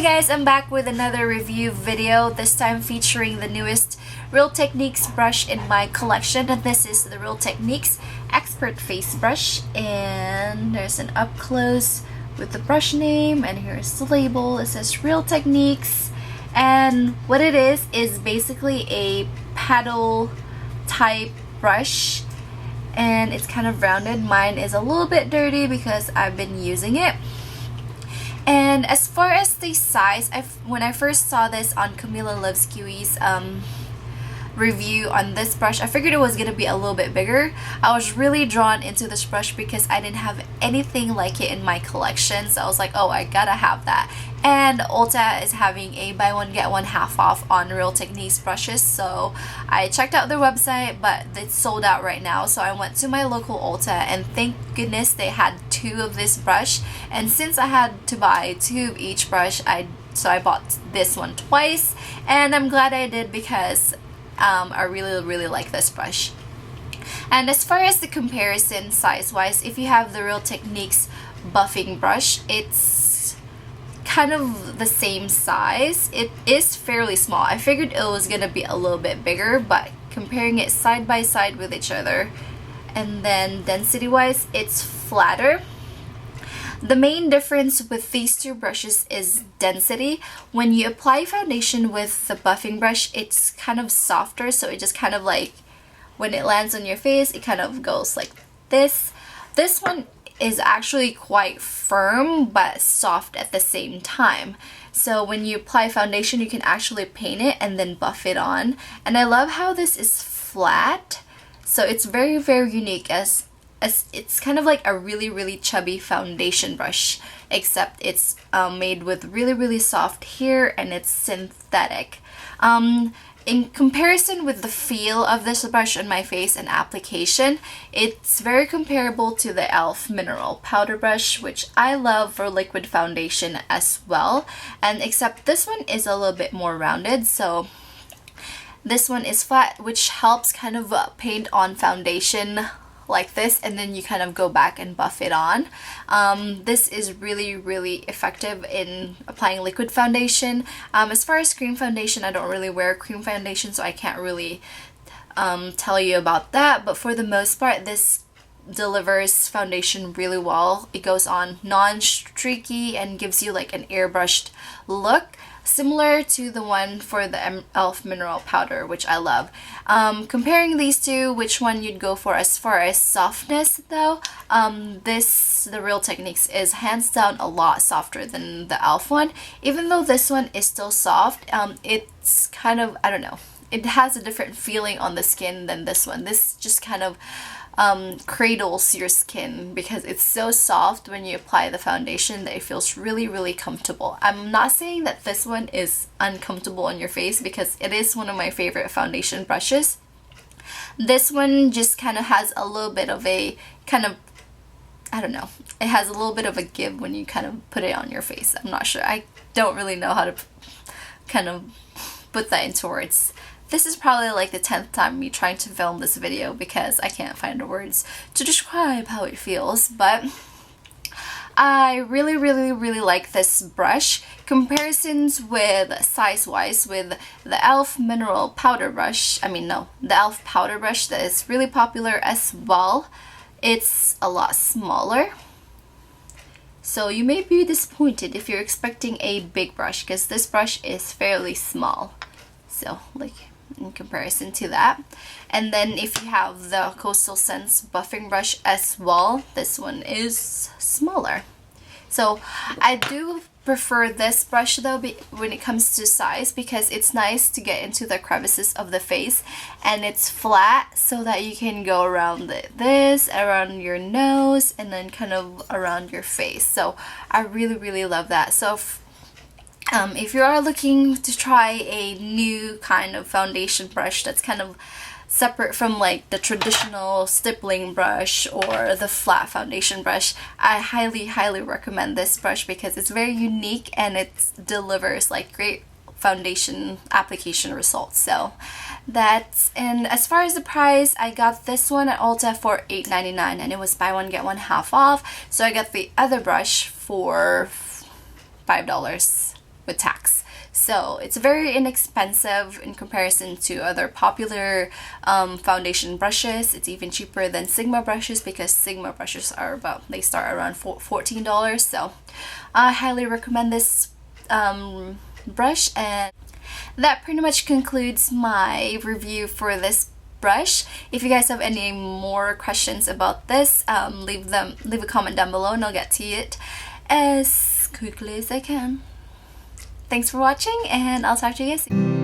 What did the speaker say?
guys, I'm back with another review video, this time featuring the newest Real Techniques brush in my collection. And this is the Real Techniques Expert Face Brush, and there's an up close with the brush name, and here's the label. It says Real Techniques, and what it is basically a paddle type brush, and it's kind of rounded. Mine is a little bit dirty because I've been using it. And as far as the size, when I first saw this on Camila Loves Kiwi's review on this brush, I figured it was going to be a little bit bigger. I was really drawn into this brush because I didn't have anything like it in my collection, so I was like, oh, I gotta have that. And Ulta is having a buy one get one half off on Real Techniques brushes, so I checked out their website, but it's sold out right now. So I went to my local Ulta, and thank goodness they had two of this brush. And since I had to buy two of each brush, so I bought this one twice, and I'm glad I did because I really like this brush. And as far as the comparison size wise, if you have the Real Techniques buffing brush, it's kind of the same size. It is fairly small. I figured it was gonna be a little bit bigger, but comparing it side by side with each other, and then density wise, it's flatter. The main difference with these two brushes is density. When you apply foundation with the buffing brush, it's kind of softer, so it just kind of like, when it lands on your face, it kind of goes like this. This one is actually quite firm but soft at the same time. So when you apply foundation, you can actually paint it and then buff it on. And I love how this is flat, so it's very unique, as it's kind of like a really chubby foundation brush, except it's made with really soft hair, and it's synthetic. In comparison with the feel of this brush on my face and application, it's very comparable to the e.l.f. Mineral Powder Brush, which I love for liquid foundation as well. And except this one is a little bit more rounded, so this one is flat, which helps kind of paint on foundation like this, and then you kind of go back and buff it on. This is really effective in applying liquid foundation. As far as cream foundation, I don't really wear cream foundation, so I can't really tell you about that, but for the most part, this delivers foundation really well. It goes on non-streaky and gives you like an airbrushed look, similar to the one for the e.l.f. Mineral Powder, which I love. Comparing these two, which one you'd go for as far as softness though, the Real Techniques is hands down a lot softer than the e.l.f. one. Even though this one is still soft, it's kind of, I don't know, it has a different feeling on the skin than this one. This just kind of cradles your skin because it's so soft when you apply the foundation that it feels really comfortable. I'm not saying that this one is uncomfortable on your face, because it is one of my favorite foundation brushes. This one just kind of has a little bit of a kind of, I don't know, it has a little bit of a give when you kind of put it on your face. I'm not sure. I don't really know how to kind of put that into words. This is probably like the 10th time me trying to film this video because I can't find the words to describe how it feels, but I really like this brush. Comparisons with size-wise with the e.l.f. Mineral Powder Brush, the e.l.f. Powder Brush that is really popular as well, it's a lot smaller. So you may be disappointed if you're expecting a big brush, because this brush is fairly small. So like in comparison to that. And then if you have the Coastal Scents buffing brush as well, this one is smaller. So I do prefer this brush though when it comes to size, because it's nice to get into the crevices of the face, and it's flat so that you can go around this, around your nose, and then kind of around your face. So I really love that. So if you are looking to try a new kind of foundation brush that's kind of separate from like the traditional stippling brush or the flat foundation brush, I highly recommend this brush because it's very unique and it delivers like great foundation application results. So that's, and as far as the price, I got this one at Ulta for $8.99, and it was buy one get one half off. So I got the other brush for $5. with tax. So it's very inexpensive in comparison to other popular foundation brushes. It's even cheaper than Sigma brushes because Sigma brushes are they start around $14. So I highly recommend this brush. And that pretty much concludes my review for this brush. If you guys have any more questions about this, leave a comment down below and I'll get to it as quickly as I can. Thanks for watching, and I'll talk to you guys soon.